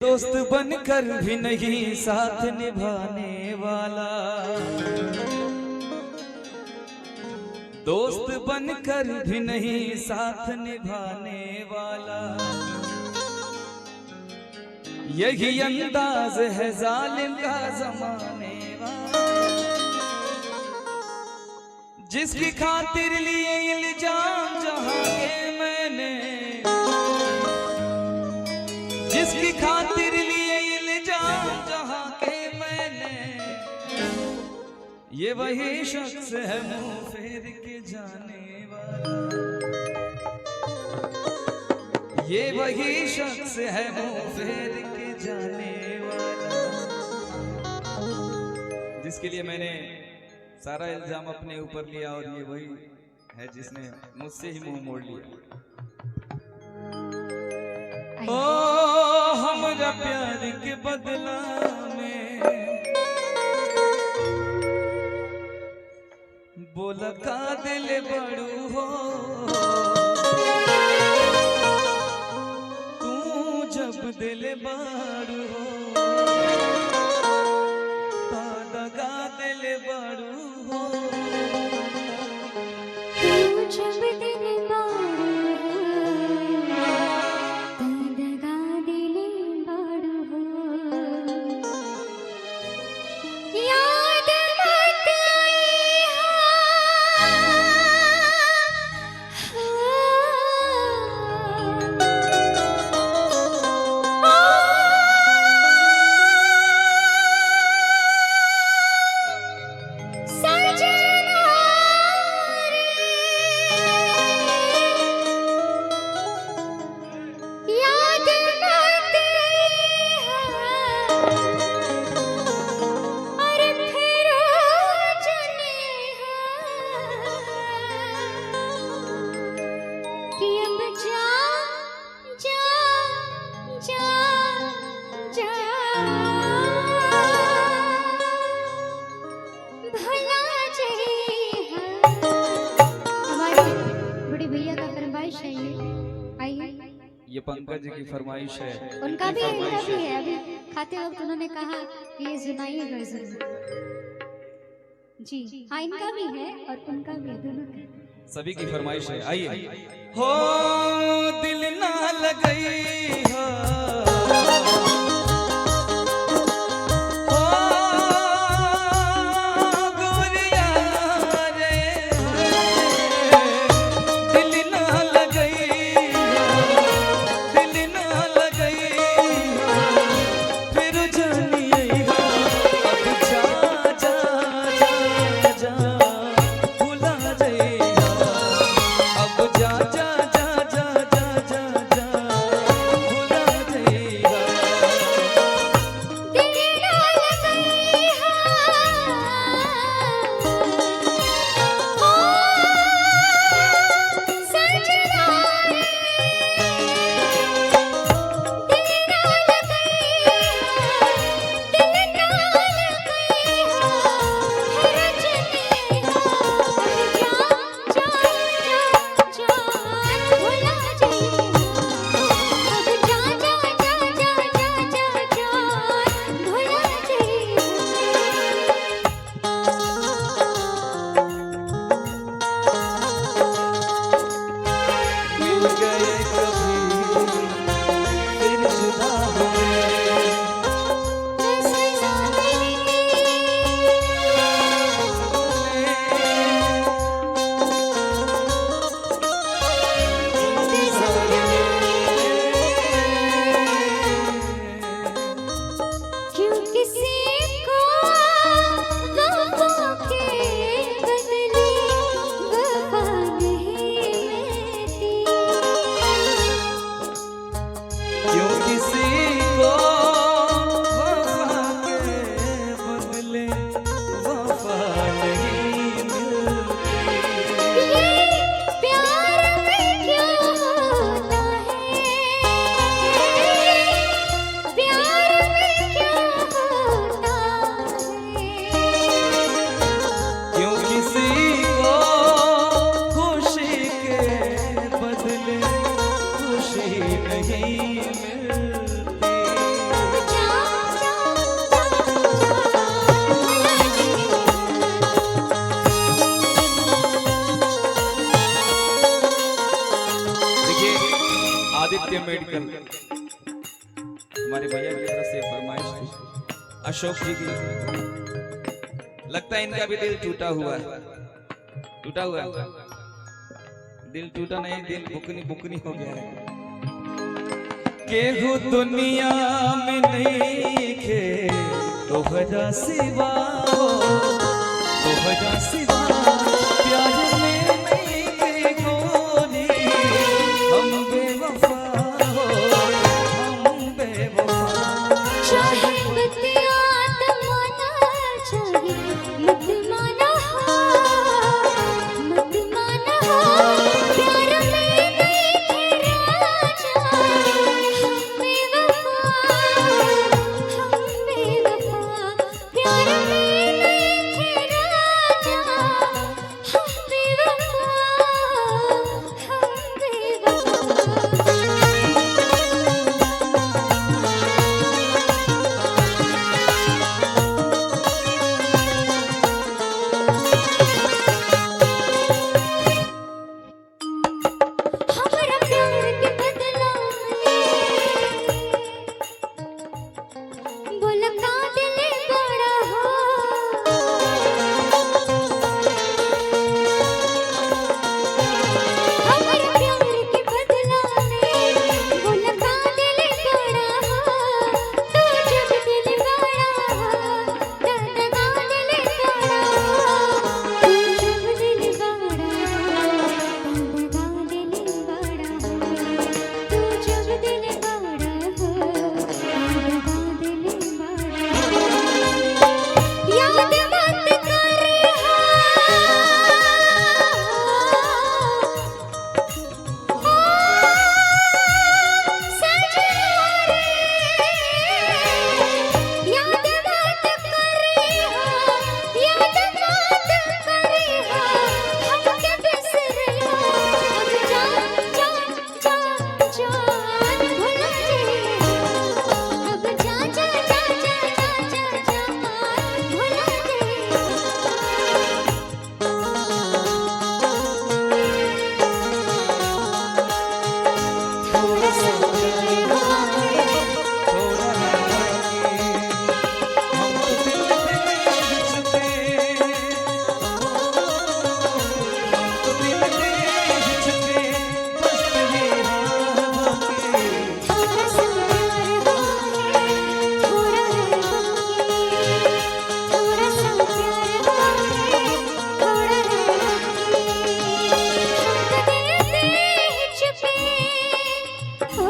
दोस्त बनकर भी नहीं साथ निभाने वाला, दोस्त बनकर भी नहीं साथ निभाने वाला, यही अंदाज है जालिम का जमाने वाला। जिसकी खातिर लिए इल्जाम जहां के मैंने, जिसकी खातिर लिए इल्जाम जहां के मैंने, ये वही शख्स है मुंह फेर के जाने वाला, ये वही शख्स है मुंह फेर के जाने वाला। जिसके लिए मैंने सारा इल्जाम अपने ऊपर लिया और ये वही है जिसने मुझसे ही मुंह मोड़ लिया। ओ हमरा प्यार के बदला में बोला का दिल बड़ू हो, तू जब दिल बड़ू हो दगा दिल बड़ू हो, तू जब दिल ये पंकज जी की फरमाइश है, उनका भी है। अभी खाते वक्त उन्होंने कहा कि ये सुनाइएगा जरूर जी। हाँ, इनका भी है और उनका भी है, दोनों का सभी की फरमाइश है। आइए। हो दिल ना लगई हो, हमारे भैया की तरफ से फरमाइश थी अशोक जी की। लगता है इनका भी दिल टूटा हुआ है। टूटा हुआ है दिल, टूटा नहीं, दिल बुकनी बुकनी हो गया है। केहू दुनिया में नहीं खे तोहरा सिवा, तोहरा सिवा प्यार में नहीं खे गोरी। हम बेवफा हो, हम बेवफा। चाहे बतिया तमन्ना, चाहे मत माना हो, मत माना हो। प्यार में नहीं थे राजा, हम बेवफा, हम बेवफा। प्यार में नहीं थे राजा, हम बेवफा, हम बेवफा। हमारा प्यार के बदला में बोला का दिल बड़ा हो। हमारा प्यार के बदला में बोला का दिल बड़ा हो। तू जब दिल बड़ा हो, दर्द का दिल बड़ा हो। तू जब दिल बड़ा हो, दर्द का दिल बड़ा हो। तू जब दिल बड़ा हो, दर्द का दिल बड़ा हो। याद मत करे सजना रे, याद मत करे, याद मत करे। हमके बिसरियो, अब जान जान जान जान भुला जाइए। अब जान जान जान जान जान जान भुला जाइए। थोड़ा सा प्यार हो, थोड़ा हम तो दिल दे चुके, हम तो दिल दे चुके, बस तेरी राह के। थोड़ा सा प्यार हो, थोड़ा है बाकी। थोड़ा सा प्यार हो, थोड़ा है बाकी। हम तो दिल दे चुके, हम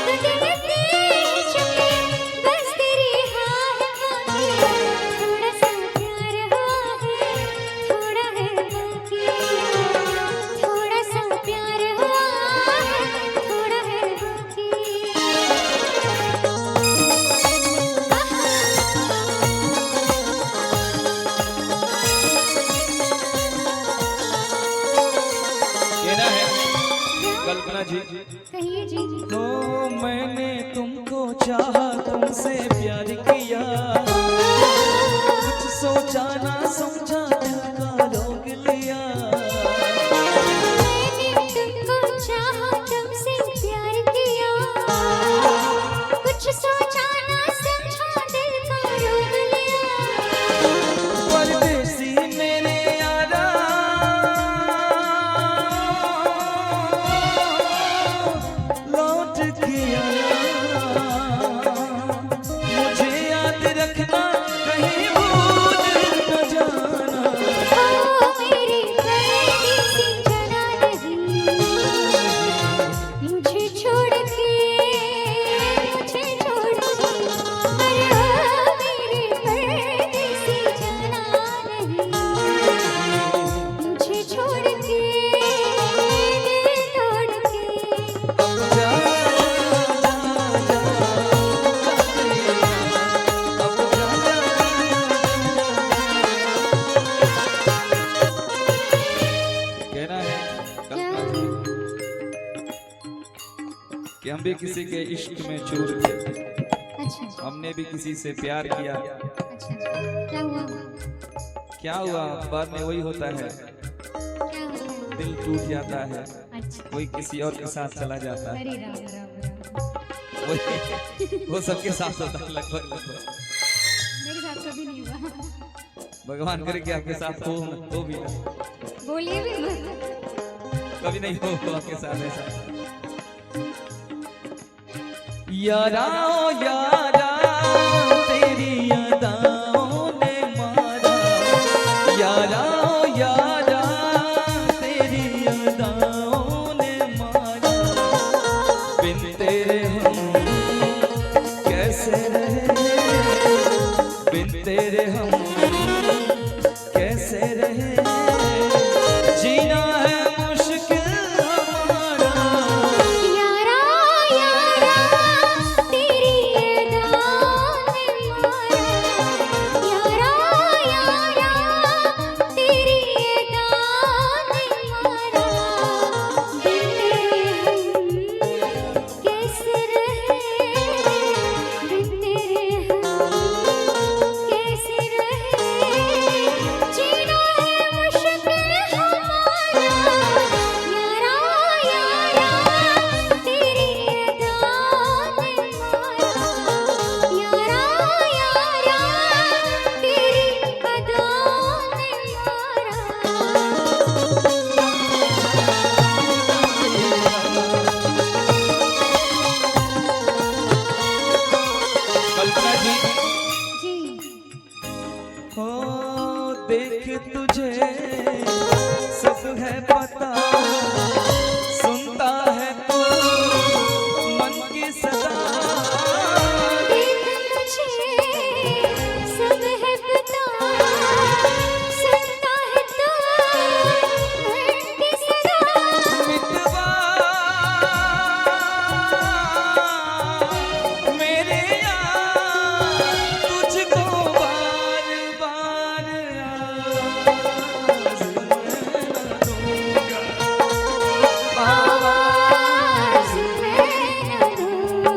तो दिल दे चुके, बस तेरी हाँ है बाकी। थोड़ा सा प्यार हो, थोड़ा है बाकी। थोड़ा सा प्यार हो, थोड़ा है बाकी। कहना है कल्पना जी, कहिए जी। तो मैंने तुमको चाहा, तुमसे प्यार किया, कुछ सोचा ना समझा, दिल का रोक लिया। मैंने तुमको चाहा, तुमसे प्यार किया, कुछ सोचा ना समझा, दिल का रोक लिया। परदेसी मेरे यारा, लौट के आना, मुझे याद रखना, कहीं भूल न जाना। ओ मेरी परदेसी जना नहीं, मुझे छोड़ के, मुझे छोड़ के। अरे ओ मेरी परदेसी जना नहीं, मुझे छोड़ के, दिल तोड़ के। अब जा जा जा, अब जा जा। कहना है कल्पना जी कि हम भी किसी के इश्क में चूर थे, अच्छा हमने भी किसी से प्यार किया। अच्छा, क्या हुआ? क्या हुआ, बाद में वही होता है, क्या हुआ? दिल टूट जाता है, अच्छा, कोई किसी और के साथ चला जाता है। अरे राम राम राम। वो सबके साथ होता है लगभग लगभग। मेरे साथ कभी नहीं हुआ। भगवान करे कि आपके साथ हो भी ना, बोलिए भी मत। कभी नहीं हो आपके साथ ऐसा। यारा ओ यारा तेरी अदाओं ने मारा, यारा ओ यारा तेरी अदाओं ने मारा, बिन तेरे हम कैसे रहे, बिन तेरे हम कैसे रहे, जीना है मुश्किल हमारा। यारा यारा तेरी अदाओं ने मारा, यारा यारा तेरी अदाओं ने मारा, बिन तेरे हम कैसे रहे, बिन तेरे हम कैसे रहे, जीना है मुश्किल हमारा। यारा यारा तेरी अदाओं ने मारा, यारा यारा तेरी अदाओं कल्पना जी, जी हो देख तुझे सब है पता, सुनता है तू मन की सदा, देख मुझे सब है पता, सुनता है तो मन की सदा, मितवा मेरे यार तुझको बार बार आवाज़ मैं दूंगा, आवाज़ मैं न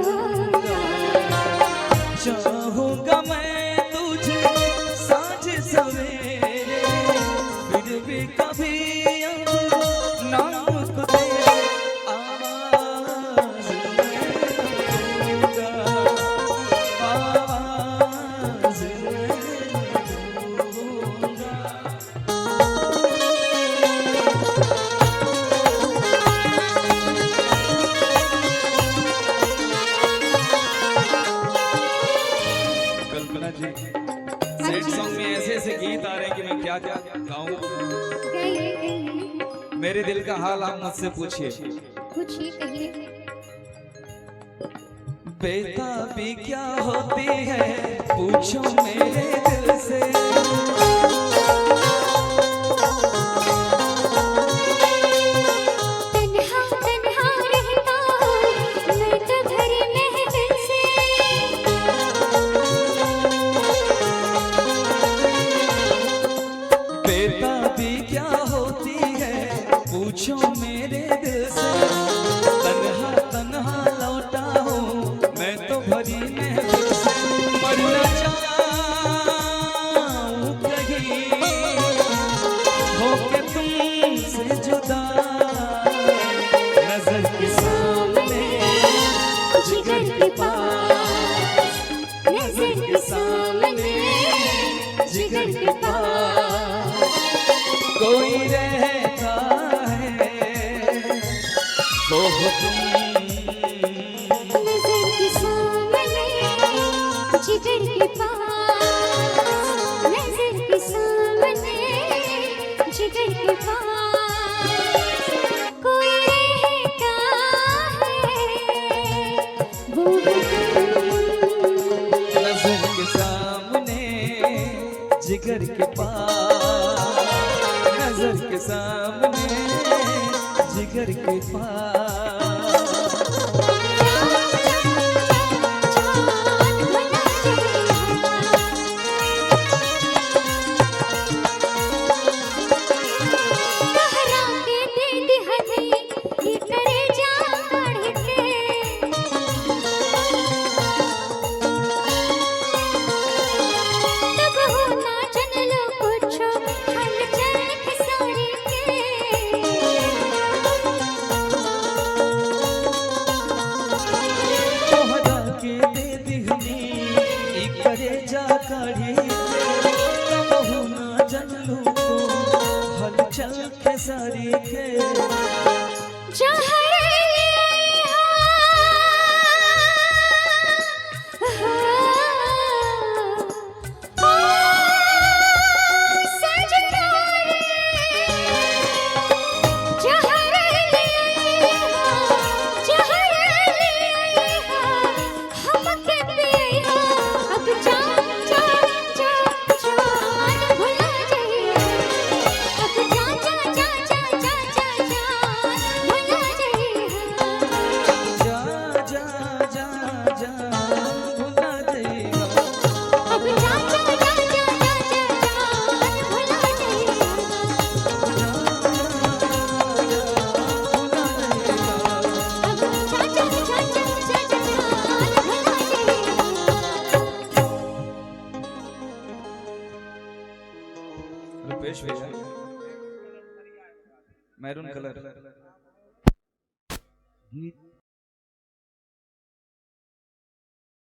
दूंगा। चाहूंगा मैं तुझे साँझ सवेरे, फिर भी कभी नाम को तेरे आवाज़ मैं दूंगा, आवाज़ मैं दूंगा। कल्पना जी, सैड सॉन्ग में ऐसे ऐसे गीत आ रहे हैं कि मैं क्या क्या गाऊं। कहिए कहिए, मेरे दिल का हाल आप मुझसे पूछिए। पूछिए कहिए। बेताबी क्या होती है पूछो मेरे दिल से, तन्हा तन्हा रहता हूँ मैं तो भरी महफिल से, बेताबी क्या होती है पूछो मेरे दिल से, तन्हा तन्हा लौटा हूँ मैं तो भरी महफिल से, मरना चाहूं कहीं होके तुमसे जुदा, नजर के सामने जिगर के पास, नजर के सामने जिगर के पास, कोई रहता है वो हो तुम, नजर के सामने जिगर के पास, नजर के सामने जिगर के पास, कोई रहता है वो हो तुम। नजर के सामने जिगर के पास, नजर के सामने जिगर के पास। काढ़ी के बहु ना जनलू तू हलचल खेसारी के जहर रुपेश भैया मैरून कलर गीत